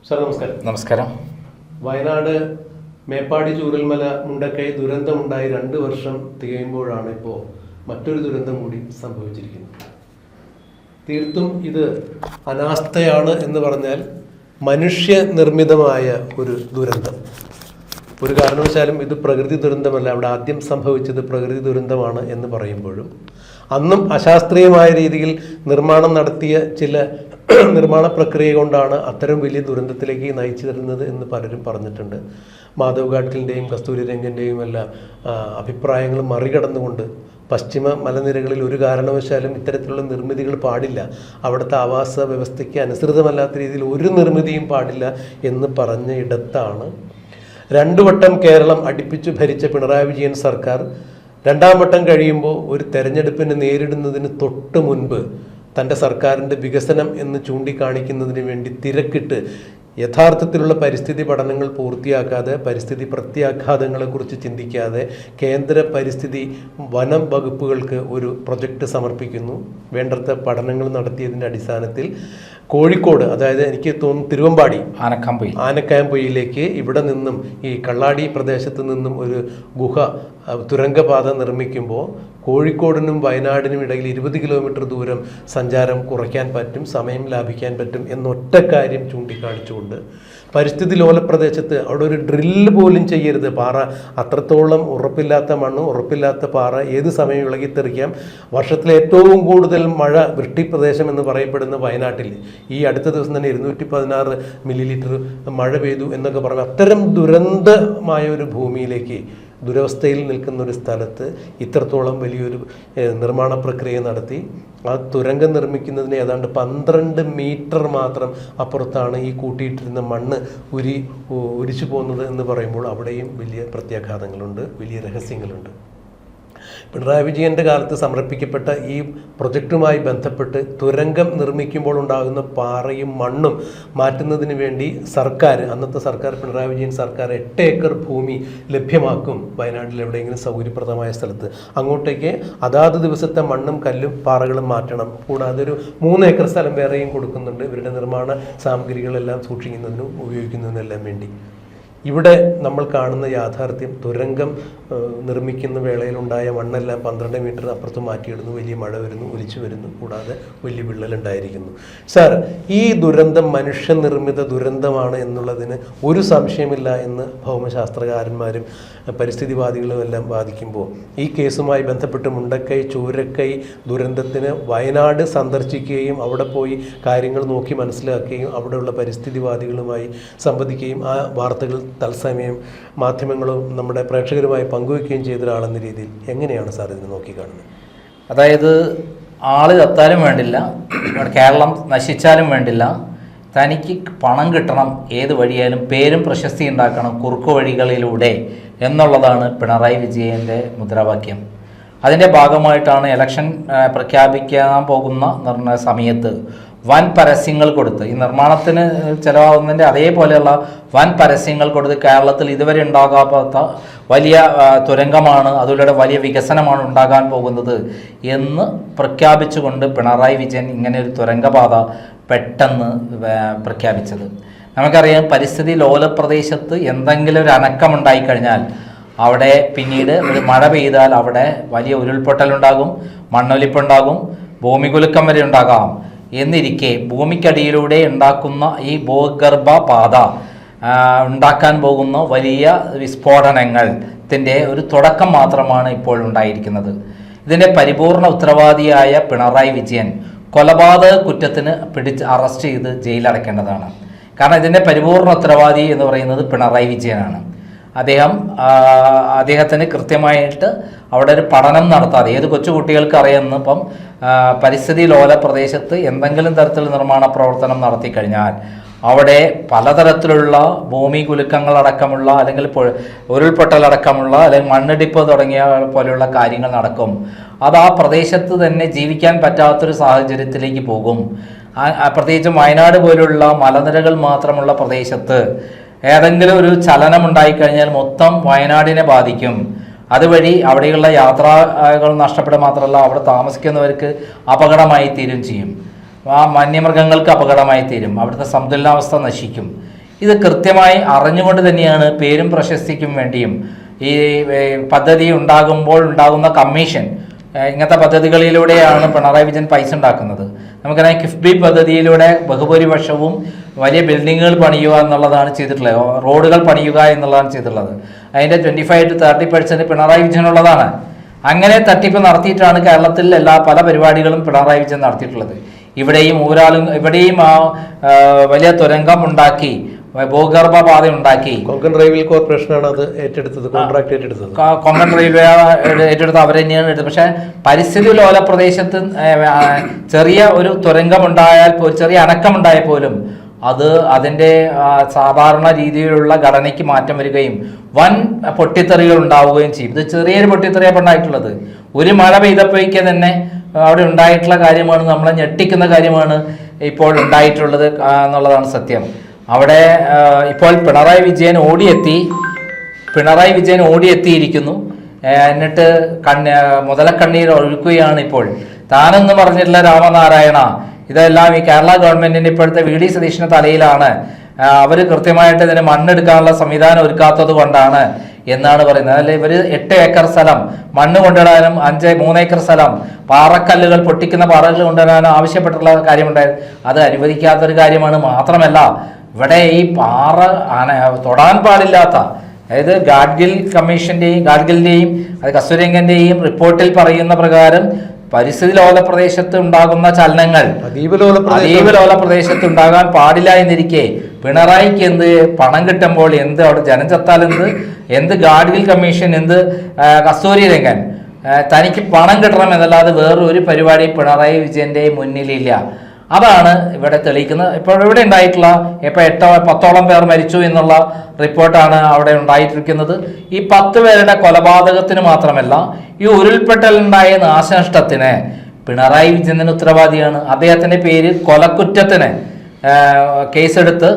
Sir നമസ്കാരം. നമസ്കാരം. വയനാട് മേപ്പാടി ചൂരൽമല മുണ്ടക്കൈ ദുരന്തമുണ്ടായി 2 വർഷം തികയുമ്പോഴാണ് ഇപ്പോൾ മറ്റൊരു ദുരന്തം കൂടി സംഭവിച്ചിരിക്കുന്നത്. തീർത്തും ഇത് അനാസ്ഥയാണ് എന്ന് പറഞ്ഞാൽ മനുഷ്യനിർമ്മിതമായ ഒരു ദുരന്തം. ഒരു കാരണവശാലും ഇത് പ്രകൃതി ദുരന്തമല്ല. അവിടെ ആദ്യം സംഭവിച്ചത് പ്രകൃതി ദുരന്തമാണ് എന്ന് പറയുമ്പോഴും അന്നും അശാസ്ത്രീയമായ രീതിയിൽ നിർമ്മാണം നടത്തിയ ചില നിർമ്മാണ പ്രക്രിയ കൊണ്ടാണ് അത്തരം വലിയ ദുരന്തത്തിലേക്ക് നയിച്ചു തരുന്നത് എന്ന് പലരും പറഞ്ഞിട്ടുണ്ട്. മാധവ് ഗാഡ്ഗിലിൻ്റെയും കസ്തൂരി രംഗൻ്റെയും എല്ലാ അഭിപ്രായങ്ങളും മറികടന്നുകൊണ്ട് പശ്ചിമ മലനിരകളിൽ ഒരു കാരണവശാലും ഇത്തരത്തിലുള്ള നിർമ്മിതികൾ പാടില്ല, അവിടുത്തെ ആവാസ വ്യവസ്ഥയ്ക്ക് അനുസൃതമല്ലാത്ത രീതിയിൽ ഒരു നിർമ്മിതിയും പാടില്ല എന്ന് പറഞ്ഞ ഇടത്താണ് 2 വട്ടം കേരളം അടുപ്പിച്ചു ഭരിച്ച പിണറായി വിജയൻ സർക്കാർ 2ാം വട്ടം കഴിയുമ്പോൾ ഒരു തെരഞ്ഞെടുപ്പിനെ നേരിടുന്നതിന് തൊട്ട് മുൻപ് തൻ്റെ സർക്കാരിൻ്റെ വികസനം എന്ന് ചൂണ്ടിക്കാണിക്കുന്നതിന് വേണ്ടി തിരക്കിട്ട് യഥാർത്ഥത്തിലുള്ള പരിസ്ഥിതി പഠനങ്ങൾ പൂർത്തിയാക്കാതെ, പരിസ്ഥിതി പ്രത്യാഘാതങ്ങളെക്കുറിച്ച് ചിന്തിക്കാതെ കേന്ദ്ര പരിസ്ഥിതി വനം വകുപ്പുകൾക്ക് ഒരു പ്രൊജക്റ്റ് സമർപ്പിക്കുന്നു. വേണ്ടത്ര പഠനങ്ങൾ നടത്തിയതിൻ്റെ അടിസ്ഥാനത്തിൽ കോഴിക്കോട്, അതായത് എനിക്ക് തോന്നുന്നു തിരുവമ്പാടി ആനക്കാംപൊയിലേക്ക് ഇവിടെ നിന്നും ഈ കള്ളാടി പ്രദേശത്ത് നിന്നും ഒരു ഗുഹ തുരങ്കപാത നിർമ്മിക്കുമ്പോൾ കോഴിക്കോടിനും വയനാടിനും ഇടയിൽ 20 കിലോമീറ്റർ ദൂരം സഞ്ചാരം കുറയ്ക്കാൻ പറ്റും, സമയം ലാഭിക്കാൻ പറ്റും എന്നൊറ്റ കാര്യം ചൂണ്ടിക്കാണിച്ചുകൊണ്ട് പരിസ്ഥിതി ലോല പ്രദേശത്ത് അവിടെ ഒരു ഡ്രില്ല് പോലും ചെയ്യരുത്. പാറ അത്രത്തോളം ഉറപ്പില്ലാത്ത മണ്ണ്, ഉറപ്പില്ലാത്ത പാറ ഏത് സമയം ഇളകിത്തെറിക്കാം. വർഷത്തിലെ ഏറ്റവും കൂടുതൽ മഴ വൃഷ്ടിപ്രദേശം എന്ന് പറയപ്പെടുന്ന വയനാട്ടിൽ ഈ അടുത്ത ദിവസം തന്നെ 216 മില്ലിലിറ്റർ മഴ പെയ്തു എന്നൊക്കെ പറഞ്ഞ അത്തരം ദുരന്തമായ ഒരു ഭൂമിയിലേക്ക്, ദുരവസ്ഥയിൽ നിൽക്കുന്ന ഒരു സ്ഥലത്ത് ഇത്രത്തോളം വലിയൊരു നിർമ്മാണ പ്രക്രിയ നടത്തി ആ തുരങ്കം നിർമ്മിക്കുന്നതിന് ഏതാണ്ട് 12 മീറ്റർ മാത്രം അപ്പുറത്താണ് ഈ കൂട്ടിയിട്ടിരുന്ന മണ്ണ് ഒലിച്ചു പോകുന്നത് എന്ന് പറയുമ്പോൾ അവിടെയും വലിയ പ്രത്യാഘാതങ്ങളുണ്ട്, വലിയ രഹസ്യങ്ങളുണ്ട്. പിണറായി വിജയൻ്റെ കാലത്ത് സമർപ്പിക്കപ്പെട്ട ഈ പ്രൊജക്റ്റുമായി ബന്ധപ്പെട്ട് തുരങ്കം നിർമ്മിക്കുമ്പോൾ ഉണ്ടാകുന്ന പാറയും മണ്ണും മാറ്റുന്നതിന് വേണ്ടി അന്നത്തെ സർക്കാർ പിണറായി വിജയൻ സർക്കാർ 8 ഏക്കർ ഭൂമി ലഭ്യമാക്കും. വയനാട്ടിൽ എവിടെയെങ്കിലും സൗകര്യപ്രദമായ സ്ഥലത്ത് അങ്ങോട്ടേക്ക് അതാത് ദിവസത്തെ മണ്ണും കല്ലും പാറകളും മാറ്റണം. കൂടാതെ ഒരു 3 ഏക്കർ സ്ഥലം വേറെയും കൊടുക്കുന്നുണ്ട് ഇവരുടെ നിർമ്മാണ സാമഗ്രികളെല്ലാം സൂക്ഷിക്കുന്നതിനും ഉപയോഗിക്കുന്നതിനെല്ലാം വേണ്ടി. ഇവിടെ നമ്മൾ കാണുന്ന യാഥാർത്ഥ്യം, തുരങ്കം നിർമ്മിക്കുന്ന വേളയിലുണ്ടായ മണ്ണെല്ലാം 12 മീറ്റർ അപ്പുറത്ത് മാറ്റിയിടുന്നു, വലിയ മഴ വരുന്നു, ഒലിച്ചു വരുന്നു, കൂടാതെ വലിയ വിള്ളലുണ്ടായിരിക്കുന്നു. സാർ, ഈ ദുരന്തം മനുഷ്യനിർമ്മിത ദുരന്തമാണ് എന്നുള്ളതിന് ഒരു സംശയമില്ല എന്ന് ഭൗമശാസ്ത്രകാരന്മാരും പരിസ്ഥിതിവാദികളും എല്ലാം വാദിക്കുമ്പോൾ ഈ കേസുമായി ബന്ധപ്പെട്ട് മുണ്ടക്കൈ ചൂരക്കൈ ദുരന്തത്തിന് വയനാട് സന്ദർശിക്കുകയും അവിടെ പോയി കാര്യങ്ങൾ നോക്കി മനസ്സിലാക്കുകയും അവിടെയുള്ള പരിസ്ഥിതിവാദികളുമായി സംവദിക്കുകയും ആ വാർത്തകൾ തത്സമയം മാധ്യമങ്ങളും നമ്മുടെ പ്രേക്ഷകരുമായി പങ്കുവയ്ക്കുകയും ചെയ്ത ഒരാളെന്ന രീതിയിൽ എങ്ങനെയാണ് സാർ ഇതിനെ നോക്കിക്കാണുന്നത്? അതായത് ആള് ചത്താലും വേണ്ടില്ല, കേരളം നശിച്ചാലും വേണ്ടില്ല, തനിക്ക് പണം കിട്ടണം, ഏത് വഴിയായാലും പേരും പ്രശസ്തി ഉണ്ടാക്കണം കുറുക്കു വഴികളിലൂടെ എന്നുള്ളതാണ് പിണറായി വിജയൻ്റെ മുദ്രാവാക്യം. അതിൻ്റെ ഭാഗമായിട്ടാണ് ഇലക്ഷൻ പ്രഖ്യാപിക്കാൻ പോകുന്ന സമയത്ത് വൻ പരസ്യങ്ങൾ കൊടുത്ത്, ഈ നിർമ്മാണത്തിന് ചിലവാകുന്നതിൻ്റെ അതേപോലെയുള്ള വൻ പരസ്യങ്ങൾ കൊടുത്ത് കേരളത്തിൽ ഇതുവരെ ഉണ്ടാകാത്ത വലിയ തുരങ്കമാണ്, അതിലൂടെ വലിയ വികസനമാണ് ഉണ്ടാകാൻ പോകുന്നത് എന്ന് പ്രഖ്യാപിച്ചുകൊണ്ട് പിണറായി വിജയൻ ഇങ്ങനെ ഒരു തുരങ്കപാത പെട്ടെന്ന് പ്രഖ്യാപിച്ചത്. നമുക്കറിയാം, പരിസ്ഥിതി ലോല പ്രദേശത്ത് എന്തെങ്കിലും ഒരു അനക്കമുണ്ടായിക്കഴിഞ്ഞാൽ അവിടെ പിന്നീട് ഒരു മഴ പെയ്താൽ അവിടെ വലിയ ഉരുൾപൊട്ടലുണ്ടാകും, മണ്ണൊലിപ്പുണ്ടാകും, ഭൂമികുലുക്കം വരെ ഉണ്ടാകാം. എന്നിരിക്കെ ഭൂമിക്കടിയിലൂടെ ഉണ്ടാക്കുന്ന ഈ ഭൂഗർഭ പാത ഉണ്ടാക്കാൻ പോകുന്ന വലിയ വിസ്ഫോടനത്തിൻ്റെ ഒരു തുടക്കം മാത്രമാണ് ഇപ്പോൾ ഉണ്ടായിരിക്കുന്നത്. ഇതിൻ്റെ പരിപൂർണ ഉത്തരവാദിയായ പിണറായി വിജയൻ കൊലപാതക കുറ്റത്തിന് അറസ്റ്റ് ചെയ്ത് ജയിലടക്കേണ്ടതാണ്. കാരണം ഇതിൻ്റെ പരിപൂർണ ഉത്തരവാദി എന്ന് പറയുന്നത് പിണറായി വിജയനാണ്. അദ്ദേഹത്തിന് കൃത്യമായിട്ട് അവിടെ ഒരു പഠനം നടത്താതെ, ഏത് കൊച്ചുകുട്ടികൾക്ക് അറിയുന്ന ഇപ്പം പരിസ്ഥിതി ലോല പ്രദേശത്ത് എന്തെങ്കിലും തരത്തിലുള്ള നിർമ്മാണ പ്രവർത്തനം നടത്തി കഴിഞ്ഞാൽ അവിടെ പലതരത്തിലുള്ള ഭൂമി കുലുക്കങ്ങളടക്കമുള്ള അല്ലെങ്കിൽ ഉരുൾപൊട്ടലടക്കമുള്ള അല്ലെങ്കിൽ മണ്ണിടിപ്പ് തുടങ്ങിയ പോലെയുള്ള കാര്യങ്ങൾ നടക്കും. അത് ആ പ്രദേശത്ത് തന്നെ ജീവിക്കാൻ പറ്റാത്തൊരു സാഹചര്യത്തിലേക്ക് പോകും. പ്രത്യേകിച്ചും വയനാട് പോലുള്ള മലനിരകൾ മാത്രമുള്ള പ്രദേശത്ത് ഏതെങ്കിലും ഒരു ചലനം ഉണ്ടായിക്കഴിഞ്ഞാൽ മൊത്തം വയനാടിനെ ബാധിക്കും. അതുവഴി അവിടെയുള്ള യാത്രകൾ നഷ്ടപ്പെടുക മാത്രമല്ല അവിടെ താമസിക്കുന്നവർക്ക് അപകടമായി തീരും ചെയ്യും. ആ വന്യമൃഗങ്ങൾക്ക് അപകടമായി തീരും, അവിടുത്തെ സന്തുലനാവസ്ഥ നശിക്കും. ഇത് കൃത്യമായി അറിഞ്ഞുകൊണ്ട് തന്നെയാണ് പേരും പ്രശസ്തിക്കും വേണ്ടിയും ഈ പദ്ധതി ഉണ്ടാകുമ്പോൾ ഉണ്ടാകുന്ന കമ്മീഷൻ, ഇങ്ങനത്തെ പദ്ധതികളിലൂടെയാണ് പിണറായി വിജയൻ പൈസ ഉണ്ടാക്കുന്നത്. നമുക്കറിയാം കിഫ്ബി പദ്ധതിയിലൂടെ ബഹുഭൂരിപക്ഷവും വലിയ ബിൽഡിങ്ങുകൾ പണിയുക എന്നുള്ളതാണ് ചെയ്തിട്ടുള്ളത്, റോഡുകൾ പണിയുക എന്നുള്ളതാണ് ചെയ്തിട്ടുള്ളത്. അതിൻ്റെ 25 to 30% പിണറായി വിജയനുള്ളതാണ്. അങ്ങനെ തട്ടിപ്പ് നടത്തിയിട്ടാണ് കേരളത്തിൽ പല പരിപാടികളും പിണറായി വിജയൻ നടത്തിയിട്ടുള്ളത്. ഇവിടെയും വലിയ തുരങ്കം ഉണ്ടാക്കി, ഭൂഗർഭ പാത ഉണ്ടാക്കി. കൊങ്കൺ റെയിൽവേ കോർപ്പറേഷനാണ് അത് ഏറ്റെടുത്തത്, കോൺട്രാക്ട് ഏറ്റെടുത്തത്. കൊങ്കൺ റെയിൽവേ ഏറ്റെടുത്ത് അവർ തന്നെയാണ് എടുത്തത്. പക്ഷേ പരിസ്ഥിതി ലോല പ്രദേശത്ത് ചെറിയ ഒരു തുരങ്കമുണ്ടായാൽ പോലും, ചെറിയ അനക്കമുണ്ടായാൽ പോലും അത് അതിൻ്റെ സാധാരണ രീതിയിലുള്ള ഘടനയ്ക്ക് മാറ്റം വരികയും വൻ പൊട്ടിത്തെറികൾ ഉണ്ടാവുകയും ചെയ്യും. ഇത് ചെറിയൊരു പൊട്ടിത്തെറിയാണ് ഉണ്ടായിട്ടുള്ളത്. ഒരു മഴ പെയ്തപ്പോഴേക്ക് തന്നെ അവിടെ ഉണ്ടായിട്ടുള്ള കാര്യമാണ്, നമ്മളെ ഞെട്ടിക്കുന്ന കാര്യമാണ് ഇപ്പോൾ ഉണ്ടായിട്ടുള്ളത് എന്നുള്ളതാണ് സത്യം. അവിടെ ഇപ്പോൾ പിണറായി വിജയൻ ഓടിയെത്തിയിരിക്കുന്നു. എന്നിട്ട് മുതലക്കണ്ണീർ ഒഴുക്കുകയാണ്. ഇപ്പോൾ താനൊന്നും പറഞ്ഞിട്ടില്ല രാമനാരായണ, ഇതെല്ലാം ഈ കേരള ഗവൺമെന്റിന്റെ ഇപ്പോഴത്തെ VD സതീഷിന്റെ തലയിലാണ്, അവർ കൃത്യമായിട്ട് ഇതിന് മണ്ണെടുക്കാനുള്ള സംവിധാനം ഒരുക്കാത്തത് കൊണ്ടാണ് എന്നാണ് പറയുന്നത്. അതിൽ ഇവർ 8 ഏക്കർ സ്ഥലം മണ്ണ് കൊണ്ടിടാനും 3 ഏക്കർ സ്ഥലം പാറക്കല്ലുകൾ, പൊട്ടിക്കുന്ന പാറകൾ കൊണ്ടുവരാനും ആവശ്യപ്പെട്ടുള്ള കാര്യമുണ്ടായിരുന്നു. അത് അനുവദിക്കാത്തൊരു കാര്യമാണ്. മാത്രമല്ല ഇവിടെ ഈ പാറ തൊടാൻ പാടില്ലാത്ത, അതായത് ഗാഡ്ഗിലിന്റെയും അത് കസ്തൂരിരംഗന്റെയും റിപ്പോർട്ടിൽ പറയുന്ന പ്രകാരം പരിസ്ഥിതി ലോല പ്രദേശത്ത് ഉണ്ടാകുന്ന ചലനങ്ങൾ അതീവ ലോല പ്രദേശത്ത് ഉണ്ടാകാൻ പാടില്ല എന്നിരിക്കെ പിണറായിക്ക് എന്ത് പണം കിട്ടുമ്പോൾ എന്ത് അവിടെ ജനം ചത്താൽ എന്ത് ഗാഡ്ഗിൽ കമ്മീഷൻ, എന്ത് കസ്തൂരിരംഗൻ, തനിക്ക് പണം കിട്ടണം എന്നല്ലാതെ വേറൊരു പരിപാടി പിണറായി വിജയന്റെ മുന്നിലില്ല. അതാണ് ഇവിടെ തെളിയിക്കുന്നത്. ഇപ്പോൾ ഇവിടെ ഉണ്ടായിട്ടുള്ള 10ഓളം പേർ മരിച്ചു എന്നുള്ള റിപ്പോർട്ടാണ് അവിടെ ഉണ്ടായിരിക്കുന്നത്. ഈ 10 പേരുടെ കൊലപാതകത്തിന് മാത്രമല്ല, ഈ ഉരുൾപൊട്ടലുണ്ടായ നാശനഷ്ടത്തിന് പിണറായി വിജയൻ ഉത്തരവാദിയാണ്. അദ്ദേഹത്തിന്റെ പേര് കൊലക്കുറ്റത്തിന് കേസെടുത്ത്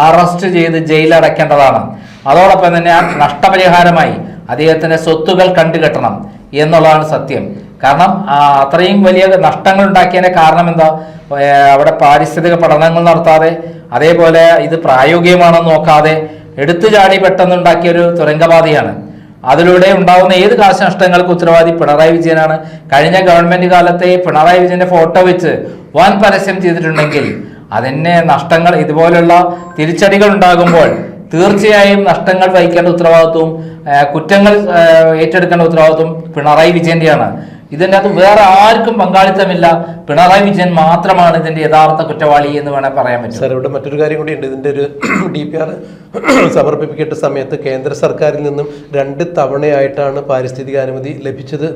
അറസ്റ്റ് ചെയ്ത് ജയിലടയ്ക്കേണ്ടതാണ്. അതോടൊപ്പം തന്നെ ആ നഷ്ടപരിഹാരമായി അദ്ദേഹത്തിന്റെ സ്വത്തുകൾ കണ്ടുകെട്ടണം എന്നുള്ളതാണ് സത്യം. കാരണം അത്രയും വലിയ നഷ്ടങ്ങൾ ഉണ്ടാക്കിയതിന്റെ കാരണം എന്താ? അവിടെ പാരിസ്ഥിതിക പഠനങ്ങൾ നടത്താതെ, അതേപോലെ ഇത് പ്രായോഗികമാണെന്ന് നോക്കാതെ എടുത്തു ചാടി പെട്ടെന്നുണ്ടാക്കിയ ഒരു തുരങ്കപാതയാണ്. അതിലൂടെ ഉണ്ടാകുന്ന ഏത് നാശനഷ്ടങ്ങൾക്ക് ഉത്തരവാദി പിണറായി വിജയനാണ്. കഴിഞ്ഞ ഗവൺമെന്റ് കാലത്തെ പിണറായി വിജയന്റെ ഫോട്ടോ വെച്ച് വൻ പരസ്യം ചെയ്തിട്ടുണ്ടെങ്കിൽ അതിന് നഷ്ടങ്ങൾ, ഇതുപോലുള്ള തിരിച്ചടികൾ ഉണ്ടാകുമ്പോൾ തീർച്ചയായും നഷ്ടങ്ങൾ വഹിക്കേണ്ട ഉത്തരവാദിത്വവും കുറ്റങ്ങൾ ഏറ്റെടുക്കേണ്ട ഉത്തരവാദിത്വം പിണറായി വിജയന്റെയാണ്. ഇതിൻ്റെ അത് വേറെ ആർക്കും പങ്കാളിത്തമില്ല. പിണറായി വിജയൻ മാത്രമാണ് ഇതിന്റെ യഥാർത്ഥ കുറ്റവാളി എന്ന് വേണേൽ പറയാൻ പറ്റും. സാർ, ഇവിടെ മറ്റൊരു കാര്യം കൂടി ഉണ്ട്. ഇതിന്റെ ഒരു DPR സമർപ്പിക്കേണ്ട സമയത്ത് കേന്ദ്ര സർക്കാരിൽ നിന്നും 2 തവണയായിട്ടാണ് പാരിസ്ഥിതിക അനുമതി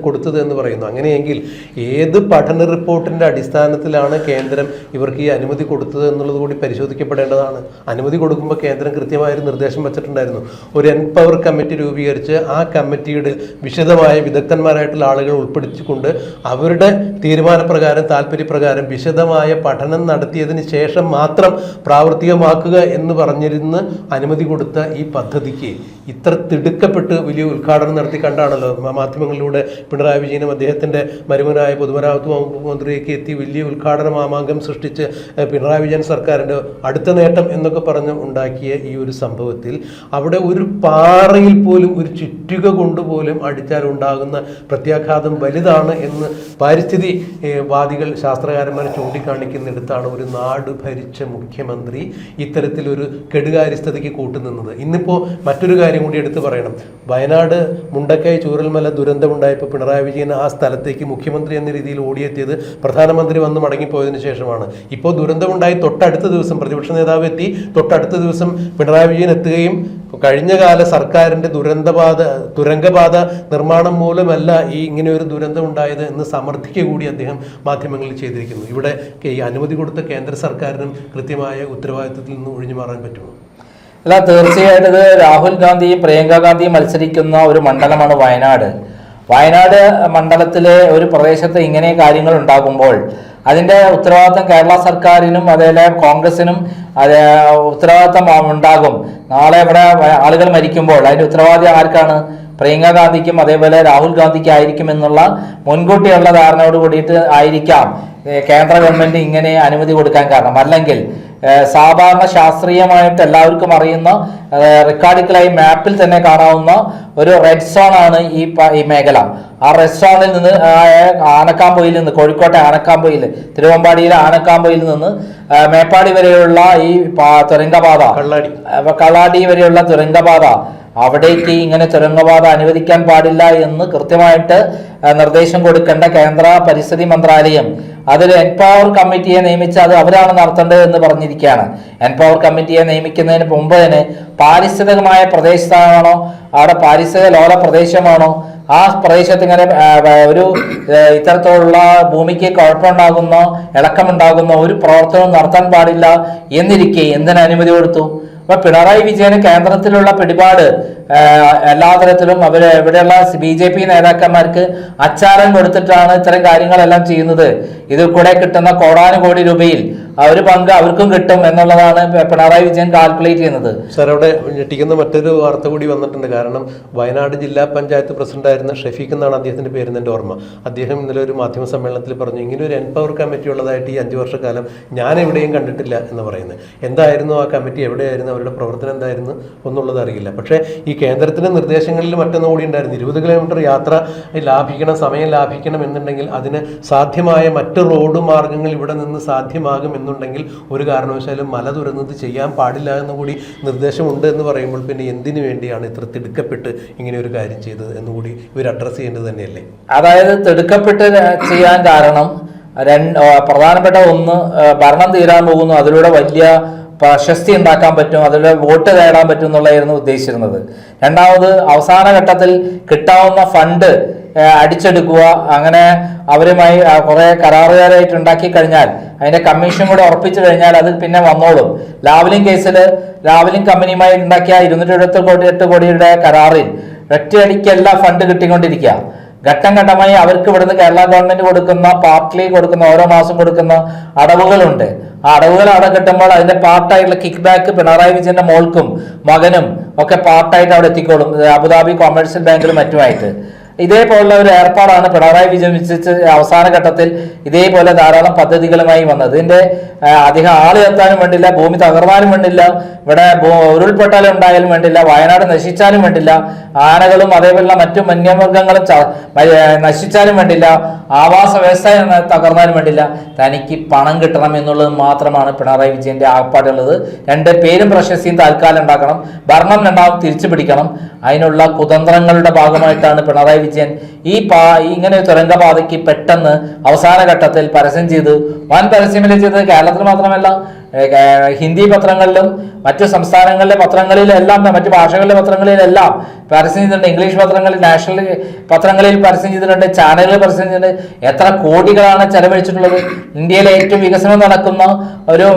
കൊടുത്തത് എന്ന് പറയുന്നു. അങ്ങനെയെങ്കിൽ ഏത് പഠന റിപ്പോർട്ടിന്റെ അടിസ്ഥാനത്തിലാണ് കേന്ദ്രം ഇവർക്ക് ഈ അനുമതി കൊടുത്തത് എന്നുള്ളത് കൂടി പരിശോധിക്കപ്പെടേണ്ടതാണ്. അനുമതി കൊടുക്കുമ്പോൾ കേന്ദ്രം കൃത്യമായൊരു നിർദ്ദേശം വെച്ചിട്ടുണ്ടായിരുന്നു. ഒരു എൻപവർ കമ്മിറ്റി രൂപീകരിച്ച് ആ കമ്മിറ്റിയുടെ വിശദമായ വിദഗ്ധന്മാരായിട്ടുള്ള ആളുകൾ ഉൾപ്പെടുത്തിക്കൊണ്ട് അവരുടെ തീരുമാനപ്രകാരം, താല്പര്യപ്രകാരം വിശദമായ പഠനം നടത്തിയതിന് ശേഷം മാത്രം പ്രാവർത്തികമാക്കുക എന്ന് പറഞ്ഞിരുന്ന് അനുമതി കൊടുത്ത ഈ പദ്ധതിക്ക് ഇത്ര തിടുക്കപ്പെട്ട് വലിയ ഉദ്ഘാടനം നടത്തി കണ്ടാണല്ലോ മാധ്യമങ്ങളിലൂടെ പിണറായി വിജയനും അദ്ദേഹത്തിൻ്റെ മരുമനായ പൊതുമരാമത്ത് വകുപ്പ് മന്ത്രിയൊക്കെ എത്തി വലിയ ഉദ്ഘാടന മാമാങ്കം സൃഷ്ടിച്ച് പിണറായി വിജയൻ സർക്കാരിൻ്റെ അടുത്ത നേട്ടം എന്നൊക്കെ പറഞ്ഞ് ഉണ്ടാക്കിയ ഈ ഒരു സംഭവത്തിൽ അവിടെ ഒരു പാറയിൽ പോലും ഒരു ചുറ്റുക കൊണ്ടുപോലും അടിച്ചാൽ ഉണ്ടാകുന്ന പ്രത്യാഘാതം വലുതാണ് എന്ന് പാരിസ്ഥിതി വാദികൾ, ശാസ്ത്രകാരന്മാർ ചൂണ്ടിക്കാണിക്കുന്നിടത്താണ് ഒരു നാട് ഭരിച്ച മുഖ്യമന്ത്രി ഇത്തരത്തിലൊരു കെടുകാര്യസ്ഥതയ്ക്ക് കൂട്ടുനിന്നത്. ഇന്നിപ്പോൾ മറ്റൊരു കാര്യം കൂടി എടുത്തു പറയണം. വയനാട് മുണ്ടക്കൈ ചൂരൽമല ദുരന്തമുണ്ടായപ്പോൾ പിണറായി വിജയൻ ആ സ്ഥലത്തേക്ക് മുഖ്യമന്ത്രി എന്ന രീതിയിൽ ഓടിയെത്തിയത് പ്രധാനമന്ത്രി വന്ന് മടങ്ങിപ്പോയതിനു ശേഷമാണ്. ഇപ്പോൾ ദുരന്തമുണ്ടായി തൊട്ടടുത്ത ദിവസം പ്രതിപക്ഷ നേതാവ് എത്തി, തൊട്ടടുത്ത ദിവസം പിണറായി വിജയൻ എത്തുകയും കഴിഞ്ഞകാല സർക്കാരിൻ്റെ തുരങ്കപാത നിർമ്മാണം മൂലമല്ല ഇങ്ങനെ ഒരു ദുരന്തം ഉണ്ടായത് എന്ന് സമർത്ഥിക്കുക കൂടി അദ്ദേഹം മാധ്യമങ്ങളിൽ ചെയ്തിരിക്കുന്നു. ഇവിടെ ഈ അനുമതി കൊടുത്ത കേന്ദ്ര സർക്കാരിനും കൃത്യമായ ഉത്തരവാദിത്തത്തിൽ നിന്ന് ഒഴിഞ്ഞു മാറാൻ പറ്റുമോ? അല്ല, തീർച്ചയായിട്ടും ഇത് രാഹുൽ ഗാന്ധിയും പ്രിയങ്ക ഗാന്ധിയും മത്സരിക്കുന്ന ഒരു മണ്ഡലമാണ് വയനാട്. വയനാട് മണ്ഡലത്തിലെ ഒരു പ്രദേശത്ത് ഇങ്ങനെ കാര്യങ്ങൾ ഉണ്ടാകുമ്പോൾ അതിൻ്റെ ഉത്തരവാദിത്തം കേരള സർക്കാരിനും അതേപോലെ കോൺഗ്രസിനും അത് ഉത്തരവാദിത്തം ഉണ്ടാകും. നാളെ ഇവിടെ ആളുകൾ മരിക്കുമ്പോൾ അതിൻ്റെ ഉത്തരവാദിത്തം ആർക്കാണ്? പ്രിയങ്ക ഗാന്ധിക്കും അതേപോലെ രാഹുൽ ഗാന്ധിക്കും ആയിരിക്കും എന്നുള്ള മുൻകൂട്ടിയുള്ള ധാരണയോട് കൂടിയിട്ട് ആയിരിക്കാം കേന്ദ്ര ഗവൺമെന്റ് ഇങ്ങനെ അനുമതി കൊടുക്കാൻ കാരണം. അല്ലെങ്കിൽ സാധാരണ ശാസ്ത്രീയമായിട്ട് എല്ലാവർക്കും അറിയുന്ന റെക്കോർഡിക്കലായി മാപ്പിൽ തന്നെ കാണാവുന്ന ഒരു റെഡ് സോൺ ആണ് ഈ മേഖല. ആ റെഡ് സോണിൽ നിന്ന് ആനക്കാമ്പൊയിൽ നിന്ന്, കോഴിക്കോട്ടെ ആനക്കാമ്പൊയിൽ, തിരുവമ്പാടിയിലെ ആനക്കാമ്പൊയിൽ നിന്ന് മേപ്പാടി വരെയുള്ള ഈ തുരങ്കപാത, കള്ളാടി വരെയുള്ള തുരങ്കപാത, അവിടേക്ക് ഇങ്ങനെ തുരങ്കപാത അനുവദിക്കാൻ പാടില്ല എന്ന് കൃത്യമായിട്ട് നിർദ്ദേശം കൊടുക്കേണ്ട കേന്ദ്ര പരിസ്ഥിതി മന്ത്രാലയം അതിൽ എൻപവർ കമ്മിറ്റിയെ നിയമിച്ച് അത് അവരാണ് നടത്തേണ്ടത് എന്ന് പറഞ്ഞിരിക്കുകയാണ്. എൻപവർ കമ്മിറ്റിയെ നിയമിക്കുന്നതിന് മുമ്പ് തന്നെ പാരിസ്ഥിതികമായ പ്രദേശത്താണോ, അവിടെ പാരിസ്ഥിതിക ലോല പ്രദേശമാണോ, ആ പ്രദേശത്ത് ഇങ്ങനെ ഒരു ഇത്തരത്തിലുള്ള ഭൂമിക്ക് കുഴപ്പമുണ്ടാകുന്ന, ഇളക്കമുണ്ടാകുന്ന ഒരു പ്രവർത്തനവും നടത്താൻ പാടില്ല എന്നിരിക്കെ എന്തിനു അനുമതി കൊടുത്തു? അപ്പൊ പിണറായി വിജയന് കേന്ദ്രത്തിലുള്ള പിടിപാട് എല്ലാ തരത്തിലും ഇവിടെയുള്ള BJP നേതാക്കന്മാർക്ക് അച്ചാരം കൊടുത്തിട്ടാണ് ഇത്തരം കാര്യങ്ങളെല്ലാം ചെയ്യുന്നത്. ഇതിൽ കൂടെ കിട്ടുന്ന കോടാനുകോടി രൂപയിൽ ഒരു പങ്ക് അവർക്കും കിട്ടും എന്നുള്ളതാണ് പിണറായി വിജയൻ കാൽക്കുലേറ്റ് ചെയ്യുന്നത്. സാർ, അവിടെ ഞെട്ടിക്കുന്ന മറ്റൊരു വാർത്ത കൂടി വന്നിട്ടുണ്ട്. കാരണം വയനാട് ജില്ലാ പഞ്ചായത്ത് പ്രസിഡന്റായിരുന്ന ഷെഫീഖ് എന്നാണ് അദ്ദേഹത്തിന്റെ പേര് എൻ്റെ ഓർമ്മ. അദ്ദേഹം ഇന്നലെ ഒരു മാധ്യമ സമ്മേളനത്തിൽ പറഞ്ഞു, ഇങ്ങനെ ഒരു എൻപവർ കമ്മിറ്റി ഉള്ളതായിട്ട് ഈ 5 വർഷക്കാലം ഞാൻ എവിടെയും കണ്ടിട്ടില്ല എന്ന് പറയുന്നത്. എന്തായിരുന്നു ആ കമ്മിറ്റി, എവിടെയായിരുന്നു, അവരുടെ പ്രവർത്തനം എന്തായിരുന്നു എന്നുള്ളത് അറിയില്ല. പക്ഷേ ഈ കേന്ദ്രത്തിന്റെ നിർദ്ദേശങ്ങളിൽ മറ്റൊന്നും കൂടി ഉണ്ടായിരുന്നു. 20 കിലോമീറ്റർ യാത്ര ലാഭിക്കണം, സമയം ലാഭിക്കണം എന്നുണ്ടെങ്കിൽ അതിന് സാധ്യമായ മറ്റ് റോഡ് മാർഗങ്ങൾ ഇവിടെ നിന്ന് സാധ്യമാകും എന്നുണ്ടെങ്കിൽ ഒരു കാരണവശാലും മല തുറന്നത് ചെയ്യാൻ പാടില്ല എന്ന് കൂടി നിർദ്ദേശമുണ്ട് എന്ന് പറയുമ്പോൾ പിന്നെ എന്തിനു വേണ്ടിയാണ് ഇത്ര തിടുക്കപ്പെട്ട് ഇങ്ങനെ ഒരു കാര്യം ചെയ്തത് എന്നുകൂടി ഇവർ അഡ്രസ്സ് ചെയ്യേണ്ടത് തന്നെയല്ലേ? അതായത് തിടുക്കപ്പെട്ട് ചെയ്യാൻ കാരണം പ്രധാനപ്പെട്ട ഒന്ന്, ഭരണം തീരാൻ പോകുന്നു, അതിലൂടെ വലിയ പ്രശസ്തി ഉണ്ടാക്കാൻ പറ്റും, അതിലൂടെ വോട്ട് നേടാൻ പറ്റും എന്നുള്ളതായിരുന്നു ഉദ്ദേശിച്ചിരുന്നത്. രണ്ടാമത്, അവസാന ഘട്ടത്തിൽ കിട്ടാവുന്ന ഫണ്ട് അടിച്ചെടുക്കുക, അങ്ങനെ അവരുമായി കുറെ കരാറുകാരായിട്ട് ഉണ്ടാക്കി കഴിഞ്ഞാൽ അതിന്റെ കമ്മീഷൻ കൂടെ ഉറപ്പിച്ചു കഴിഞ്ഞാൽ അത് പിന്നെ വന്നോളും. ലാവ്ലിംഗ് കേസിൽ ലാവ്ലിംഗ് കമ്പനിയുമായി ഉണ്ടാക്കിയ 278 കോടിയുടെ കരാറിൽ ഒറ്റയടിക്കല്ല ഫണ്ട് കിട്ടിക്കൊണ്ടിരിക്കുക. ഘട്ടം ഘട്ടമായി അവർക്ക് ഇവിടുന്ന് കേരള ഗവൺമെന്റ് കൊടുക്കുന്ന, പാർട്ട്ലി കൊടുക്കുന്ന, ഓരോ മാസം കൊടുക്കുന്ന അടവുകളുണ്ട്. ആ അടവുകൾ അവിടെ കിട്ടുമ്പോൾ അതിന്റെ പാർട്ടായിട്ടുള്ള കിക്ക് ബാക്ക് പിണറായി വിജയന്റെ മോൾക്കും മകനും ഒക്കെ പാർട്ടായിട്ട് അവിടെ എത്തിക്കോളും, അബുദാബി കൊമേഴ്സ്യൽ ബാങ്കിലും മറ്റുമായിട്ട്. ഇതേപോലുള്ള ഒരു ഏർപ്പാടാണ് പിണറായി വിജയൻ വിശ്വസിച്ച് അവസാന ഘട്ടത്തിൽ ഇതേപോലെ ധാരാളം പദ്ധതികളുമായി വന്നത്. ഇതിന്റെ അധികം ആള് എത്താനും വേണ്ടില്ല, ഭൂമി തകർന്നാലും വേണ്ടില്ല, ഇവിടെ ഉരുൾപൊട്ടലും ഉണ്ടായാലും വേണ്ടില്ല, വയനാട് നശിച്ചാലും വേണ്ടില്ല, ആനകളും അതേപോലുള്ള മറ്റു വന്യമൃഗങ്ങളും നശിച്ചാലും വേണ്ടില്ല, ആവാസ വ്യവസായം തകർന്നാലും വേണ്ടില്ല, തനിക്ക് പണം കിട്ടണം എന്നുള്ളത് മാത്രമാണ് പിണറായി വിജയന്റെ ആപ്പാടുള്ളത്. 2 പേരും പ്രശസ്തിയും താൽക്കാലം ഉണ്ടാക്കണം, ഭരണം രണ്ടാമത് തിരിച്ചു പിടിക്കണം. അതിനുള്ള കുതന്ത്രങ്ങളുടെ ഭാഗമായിട്ടാണ് പിണറായി വിജയൻ ഇങ്ങനെ തുരങ്കപാതയ്ക്ക് പെട്ടെന്ന് അവസാന ഘട്ടത്തിൽ പരസ്യം ചെയ്ത്, വൻ പരസ്യമല്ലേ ചെയ്തത്. കേരളത്തിൽ മാത്രമല്ല, ഹിന്ദി പത്രങ്ങളിലും മറ്റു സംസ്ഥാനങ്ങളിലെ പത്രങ്ങളിലെല്ലാം, മറ്റു ഭാഷകളിലെ പത്രങ്ങളിലെല്ലാം പരസ്യം ചെയ്തിട്ടുണ്ട്. ഇംഗ്ലീഷ് പത്രങ്ങളിൽ, നാഷണൽ പത്രങ്ങളിൽ പരസ്യം ചെയ്തിട്ടുണ്ട്, ചാനലുകളിൽ പരസ്യം ചെയ്തിട്ടുണ്ട്. എത്ര കോടികളാണ് ചെലവഴിച്ചിട്ടുള്ളത്. ഇന്ത്യയിലെ ഏറ്റവും വികസനം നടക്കുന്ന ഒരു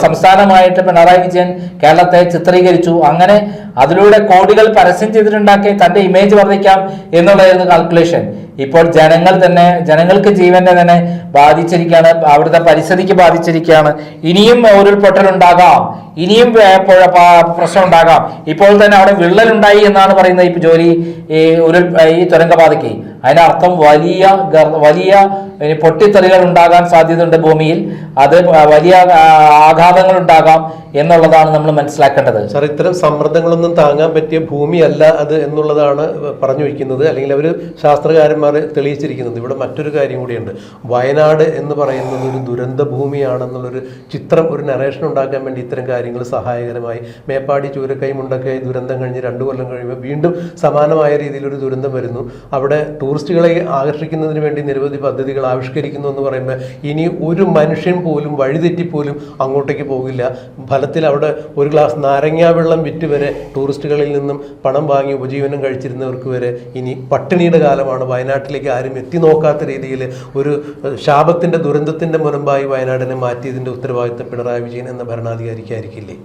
സംസ്ഥാനമായിട്ട് പിണറായി വിജയൻ കേരളത്തെ ചിത്രീകരിച്ചു. അങ്ങനെ അതിലൂടെ കോടികൾ പരസ്യം ചെയ്തിട്ടുണ്ടാക്കി തന്റെ ഇമേജ് വർദ്ധിക്കാം എന്നുള്ളതായിരുന്നു കാൽക്കുലേഷൻ. ഇപ്പോൾ ജനങ്ങൾക്ക് ജീവന്റെ തന്നെ ബാധിച്ചിരിക്കുകയാണ്, അവിടുത്തെ പരിസ്ഥിതിക്ക് ബാധിച്ചിരിക്കുകയാണ്. ഇനിയും ഉരുൾപൊട്ടൽ ഉണ്ടാകാം, ഇനിയും പ്രശ്നം ഉണ്ടാകാം. ഇപ്പോൾ തന്നെ അവിടെ വിള്ളലുണ്ടായി എന്നാണ് പറയുന്നത് ഈ തുരങ്കപാതയ്ക്ക്. അതിനർത്ഥം വലിയ പൊട്ടിത്തെറികൾ ഉണ്ടാകാൻ സാധ്യതയുണ്ട് ഭൂമിയിൽ. അത് വലിയ ആഘാതങ്ങൾ ഉണ്ടാകാം എന്നുള്ളതാണ് നമ്മൾ മനസ്സിലാക്കേണ്ടത്. സാർ, ഇത്തരം സമ്മർദ്ദങ്ങളൊന്നും താങ്ങാൻ പറ്റിയ ഭൂമിയല്ല അത് എന്നുള്ളതാണ് പറഞ്ഞു വയ്ക്കുന്നത്, അല്ലെങ്കിൽ അവർ ശാസ്ത്രകാരന്മാർ തെളിയിച്ചിരിക്കുന്നത്. ഇവിടെ മറ്റൊരു കാര്യം കൂടിയുണ്ട്. വയനാട് എന്ന് പറയുന്നത് ഒരു ദുരന്ത ഭൂമിയാണെന്നുള്ളൊരു ചിത്രം, ഒരു നറേഷൻ ഉണ്ടാക്കാൻ വേണ്ടി ഇത്തരം കാര്യങ്ങൾ സഹായകരമായി. മേപ്പാടി, ചൂരക്കൈ, മുണ്ടക്കൈ ദുരന്തം കഴിഞ്ഞ് 2 കൊല്ലം കഴിയുമ്പോൾ വീണ്ടും സമാനമായ രീതിയിലൊരു ദുരന്തം വരുന്നു. അവിടെ ടൂറിസ്റ്റുകളെ ആകർഷിക്കുന്നതിന് വേണ്ടി നിരവധി പദ്ധതികൾ ആവിഷ്കരിക്കുന്നു എന്ന് പറയുമ്പോൾ ഇനി ഒരു മനുഷ്യൻ പോലും വഴിതെറ്റിപ്പോലും അങ്ങോട്ടേക്ക് പോകില്ല. ഫലത്തിൽ അവിടെ ഒരു ഗ്ലാസ് നാരങ്ങാ വെള്ളം വിറ്റ് വരെ ടൂറിസ്റ്റുകളിൽ നിന്നും പണം വാങ്ങി ഉപജീവനം കഴിച്ചിരുന്നവർക്ക് വരെ ഇനി പട്ടിണിയുടെ കാലമാണ്. വയനാട്ടിലേക്ക് ആരും എത്തി നോക്കാത്ത രീതിയിൽ ഒരു ശാപത്തിൻ്റെ, ദുരന്തത്തിൻ്റെ മുൻപായി വയനാടിനെ മാറ്റിയതിൻ്റെ ഉത്തരവാദിത്തം പിണറായി വിജയൻ എന്ന ഭരണാധികാരിക്കായിരിക്കില്ലേ?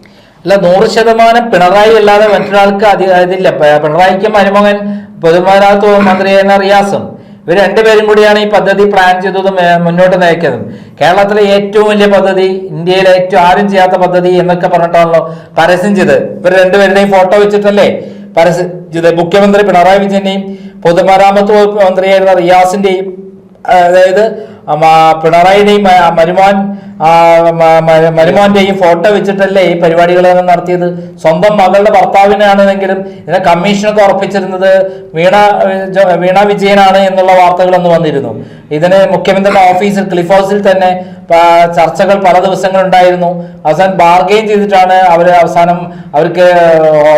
അല്ല, 100% പിണറായി അല്ലാതെ മറ്റൊരാൾക്ക് ഇതില്ല. പിണറായിക്ക് മരുമകൻ പൊതുമരാമത്ത് മന്ത്രിയായിരുന്ന റിയാസും ഇവർ രണ്ടുപേരും കൂടിയാണ് ഈ പദ്ധതി പ്ലാൻ ചെയ്തതും മുന്നോട്ട് നയിക്കുന്നതും. കേരളത്തിലെ ഏറ്റവും വലിയ പദ്ധതി, ഇന്ത്യയിലെ ഏറ്റവും ആരും ചെയ്യാത്ത പദ്ധതി എന്നൊക്കെ പറഞ്ഞിട്ടാണല്ലോ പരസ്യം ചെയ്ത്. ഇവർ രണ്ടുപേരുടെയും ഫോട്ടോ വെച്ചിട്ടല്ലേ പരസ്യം ചെയ്ത്. മുഖ്യമന്ത്രി പിണറായി വിജയന്റെയും പൊതുമരാമത്ത് വകുപ്പ് മന്ത്രിയായിരുന്ന റിയാസിന്റെയും, അതായത് പിണറായിയുടെയും മരുമോന്റെയും ഫോട്ടോ വെച്ചിട്ടല്ലേ ഈ പരിപാടികളെല്ലാം നടത്തിയത്. സ്വന്തം മകളുടെ ഭർത്താവിനാണെങ്കിലും ഇതിനെ കമ്മീഷനൊക്കെ ഉറപ്പിച്ചിരുന്നത് വീണ വിജയനാണ് എന്നുള്ള വാർത്തകളൊന്നും വന്നിരുന്നു. ഇതിന് മുഖ്യമന്ത്രിയുടെ ഓഫീസിൽ ക്ലിഫ് ഹൗസിൽ തന്നെ ചർച്ചകൾ പല ദിവസങ്ങളുണ്ടായിരുന്നു. അവസാനം ബാർഗെയിൻ ചെയ്തിട്ടാണ് അവർക്ക്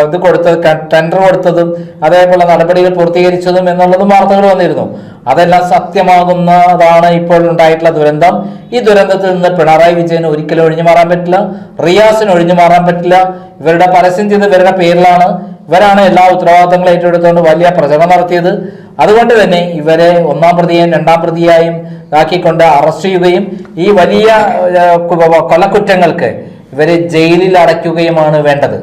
ഇത് കൊടുത്തത്, ടെൻഡർ കൊടുത്തതും അതേപോലെ നടപടികൾ പൂർത്തീകരിച്ചതും എന്നുള്ളതും വാർത്തകൾ വന്നിരുന്നു. അതെല്ലാം സത്യമാകുന്നതാണ് ഇപ്പോൾ ഉണ്ടായിട്ടുള്ള ദുരന്തം. ഈ ദുരന്തത്തിൽ നിന്ന് പിണറായി വിജയന് ഒരിക്കലും ഒഴിഞ്ഞു മാറാൻ പറ്റില്ല, റിയാസിന് ഒഴിഞ്ഞു മാറാൻ പറ്റില്ല. ഇവരുടെ പരസ്യം ചെയ്ത് ഇവരുടെ പേരിലാണ്, ഇവരാണ് എല്ലാ ഉത്തരവാദിത്തങ്ങളും ഏറ്റെടുത്തുകൊണ്ട് വലിയ പ്രചരണം നടത്തിയത്. അതുകൊണ്ട് തന്നെ ഇവരെ ഒന്നാം പ്രതിയെയും രണ്ടാം പ്രതിയായും ആക്കിക്കൊണ്ട് അറസ്റ്റ് ചെയ്യുകയും ഈ വലിയ കൊലക്കുറ്റങ്ങൾക്ക് ഇവരെ ജയിലിൽ അടയ്ക്കുകയുമാണ് വേണ്ടത്.